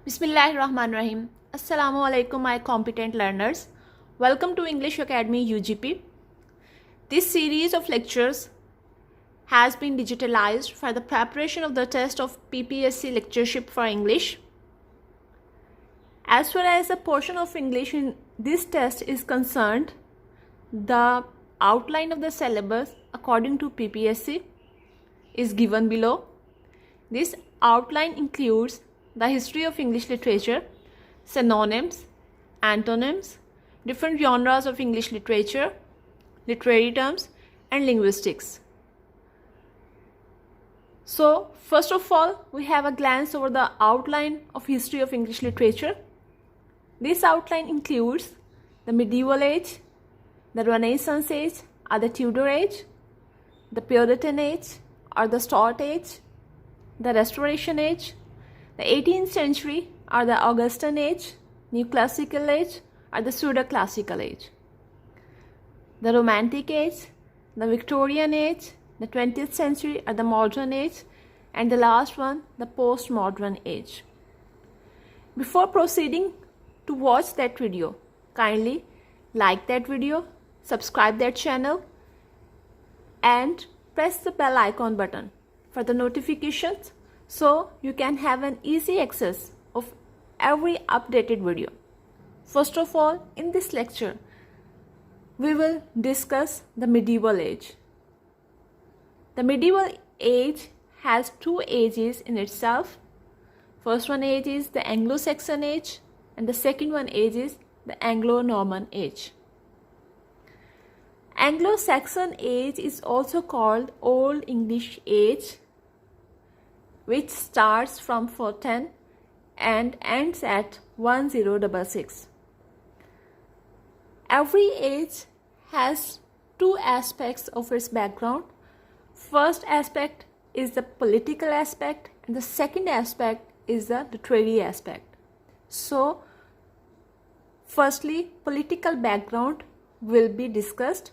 Bismillahirrahmanirrahim. Assalamu alaikum, my competent learners. Welcome to English Academy UGP. This series of lectures has been digitalized for the preparation of the test of PPSC lectureship for English. As far as the portion of English in this test is concerned, the outline of the syllabus according to PPSC is given below. This outline includes the history of English literature, synonyms, antonyms, different genres of English literature, literary terms, and linguistics. So, first of all, we have a glance over the outline of history of English literature. This outline includes the medieval age, the Renaissance age or the Tudor age, the Puritan age or the Stuart age, the Restoration age, the 18th century or the Augustan age, New Classical age or the Pseudo-Classical age, the Romantic age, the Victorian age, the 20th century or the Modern age, and the last one, the Post-Modern age. Before proceeding to watch that video, kindly like that video, subscribe that channel, and press the bell icon button for the notifications so you can have an easy access of every updated video. First of all, in this lecture, we will discuss the medieval age. The medieval age has two ages in itself. First one age is the Anglo-Saxon age and the second one age is the Anglo-Norman age. Anglo-Saxon age is also called Old English age, which starts from 410 and ends at 1066. Every age has two aspects of its background. First aspect is the political aspect and the second aspect is the literary aspect. So, firstly, political background will be discussed.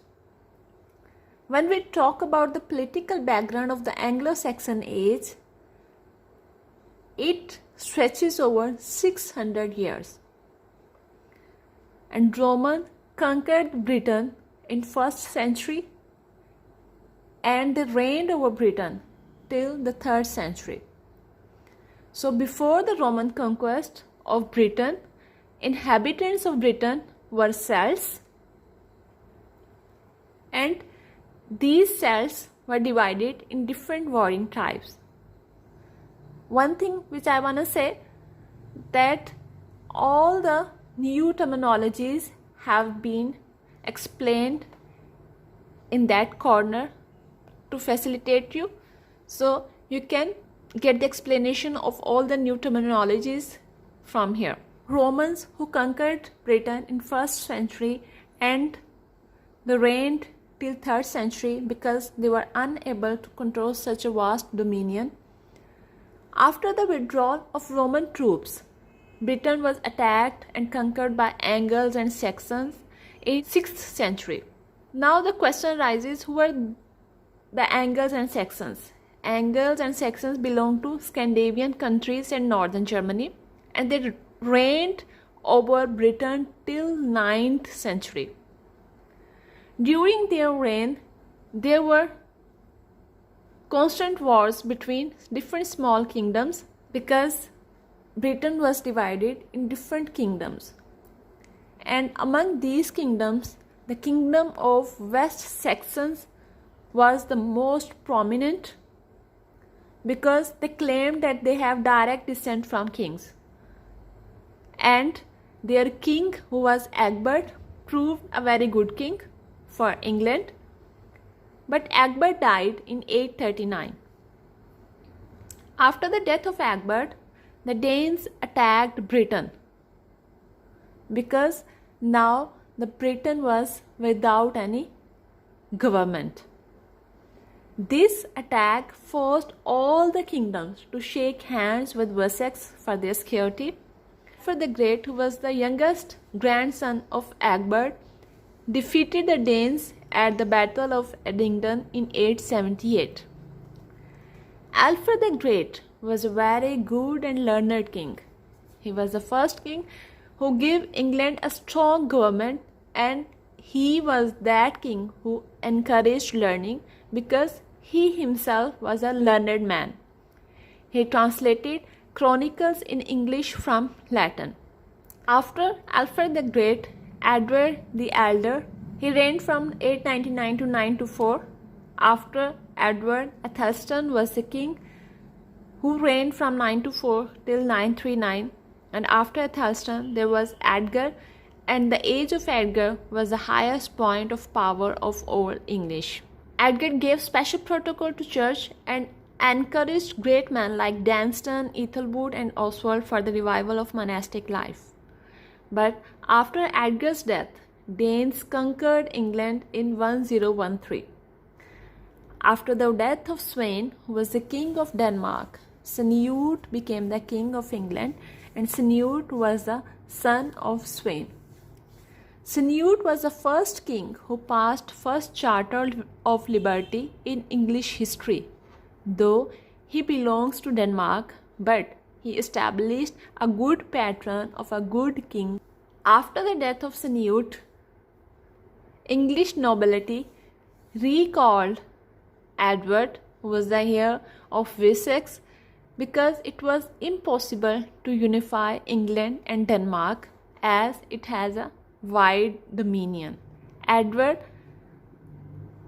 When we talk about the political background of the Anglo-Saxon age, it stretches over 600 years. And Roman conquered Britain in 1st century and they reigned over Britain till the 3rd century. So before the Roman conquest of Britain, inhabitants of Britain were Celts, and these Celts were divided in different warring tribes. One thing which I want to say, that all the new terminologies have been explained in that corner to facilitate you. So you can get the explanation of all the new terminologies from here. Romans who conquered Britain in 1st century and they reigned till 3rd century because they were unable to control such a vast dominion. After the withdrawal of Roman troops, Britain was attacked and conquered by Angles and Saxons in 6th century. Now the question arises, who were the Angles and Saxons? Angles and Saxons belong to Scandinavian countries and northern Germany, and they reigned over Britain till 9th century. During their reign, there were constant wars between different small kingdoms because Britain was divided in different kingdoms. And among these kingdoms, the kingdom of West Saxons was the most prominent because they claimed that they have direct descent from kings. And their king, who was Egbert, proved a very good king for England. But Egbert died in 839. After the death of Egbert, the Danes attacked Britain because now the Britain was without any government. This attack forced all the kingdoms to shake hands with Wessex for their security. Alfred the Great, who was the youngest grandson of Egbert, defeated the Danes at the Battle of Edington in 878. Alfred the Great was a very good and learned king. He was the first king who gave England a strong government, and he was that king who encouraged learning because he himself was a learned man. He translated chronicles in English from Latin. After Alfred the Great, Edward the Elder, he reigned from 899 to 924. After Edward, Athelstan was the king who reigned from 924 till 939. And after Athelstan, there was Edgar, and the age of Edgar was the highest point of power of all English. Edgar gave special protocol to church and encouraged great men like Dunstan, Ethelwood, and Oswald for the revival of monastic life. But after Edgar's death, Danes conquered England in 1013. After the death of Sweyn, who was the king of Denmark, Canute became the king of England, and Canute was the son of Sweyn. Canute was the first king who passed first Charter of Liberty in English history. Though he belongs to Denmark, but he established a good patron of a good king. After the death of Canute, English nobility recalled Edward, who was the heir of Wessex, because it was impossible to unify England and Denmark as it has a wide dominion. Edward,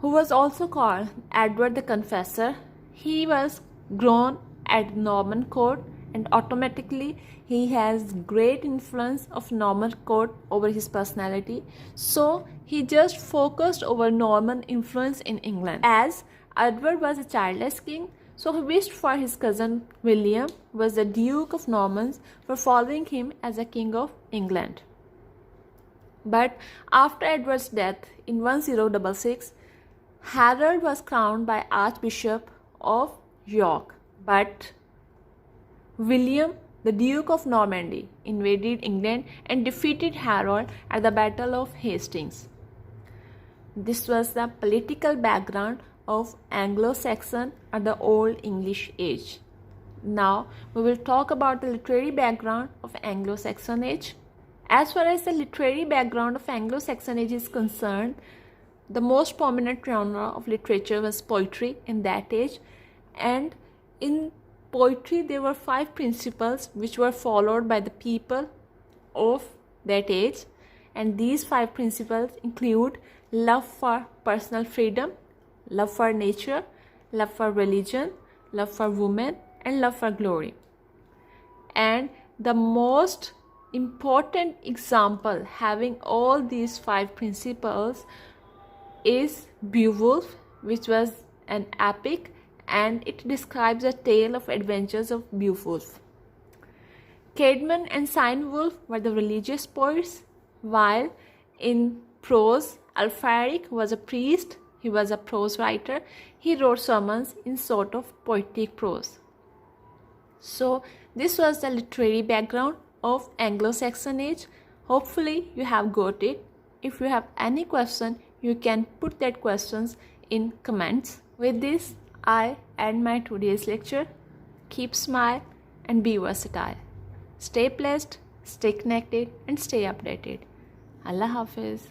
who was also called Edward the Confessor, he was grown at Norman court, and automatically he has great influence of Norman court over his personality. So he just focused over Norman influence in England. As Edward was a childless king, so he wished for his cousin William, who was the Duke of Normans, for following him as a king of England. But after Edward's death in 1066, Harold was crowned by Archbishop of York. But William, the Duke of Normandy, invaded England and defeated Harold at the Battle of Hastings. This was the political background of Anglo-Saxon or the Old English Age. Now we will talk about the literary background of Anglo-Saxon Age. As far as the literary background of Anglo-Saxon Age is concerned, the most prominent genre of literature was poetry in that age, and in poetry there were 5 principles which were followed by the people of that age, and these 5 principles include love for personal freedom, love for nature, love for religion, love for women, and love for glory. And the most important example having all these 5 principles is Beowulf, which was an epic, and it describes a tale of adventures of Beowulf. Caedmon and Cynewulf were the religious poets, while in prose, Alfaric was a priest. He was a prose writer. He wrote sermons in sort of poetic prose. So this was the literary background of Anglo-Saxon Age. Hopefully you have got it. If you have any question, you can put that questions in comments. With this, I end my today's lecture. Keep smile and be versatile. Stay blessed, stay connected, and stay updated. Allah Hafiz.